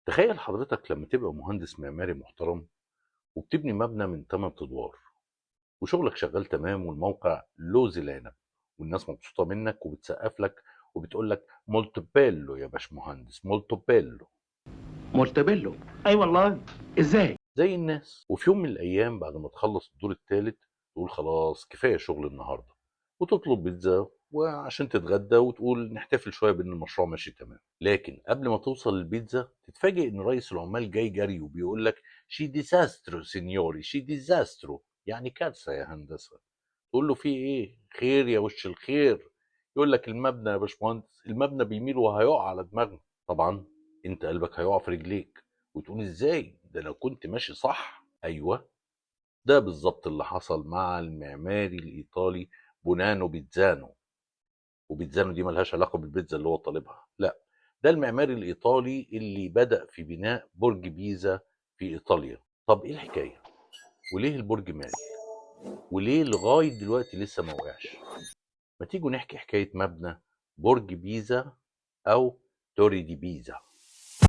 تخيل حضرتك لما تبقى مهندس معماري محترم وبتبني مبنى من 8 ادوار، وشغلك شغال تمام والموقع لوز العنب، والناس مبسوطه منك وبتسقف لك وبتقول لك مولتو بيلو يا باشمهندس، مولتو بيلو مورتابيلو. اي والله. ازاي؟ زي الناس. وفي يوم من الايام بعد ما تخلص الدور الثالث تقول خلاص كفايه شغل النهارده، وتطلب بيتزا وعشان تتغدى وتقول نحتفل شويه بان المشروع ماشي تمام. لكن قبل ما توصل للبيتزا تتفاجئ ان رئيس العمال جاي جري وبيقول لك شي ديزاسترو سينيوري، شي ديزاسترو، يعني كارثه يا هندسه. تقول له في ايه؟ خير يا وش الخير. يقول لك المبنى يا باشمهندس، المبنى بيميل وهيقع على دماغنا. طبعا انت قلبك هيقع في رجليك وتقول ازاي ده لو كنت ماشي صح. ايوه، ده بالظبط اللي حصل مع المعماري الايطالي بونانو بيتزانو. وبيتزانو دي ملهاش علاقه بالبيتزا اللي هو طالبها، لا، ده المعماري الايطالي اللي بدأ في بناء برج بيزا في ايطاليا. طب ايه الحكايه؟ وليه البرج مات؟ وليه لغايه دلوقتي لسه ما وقعش؟ ما تيجوا نحكي حكايه مبنى برج بيزا او توري دي بيزا.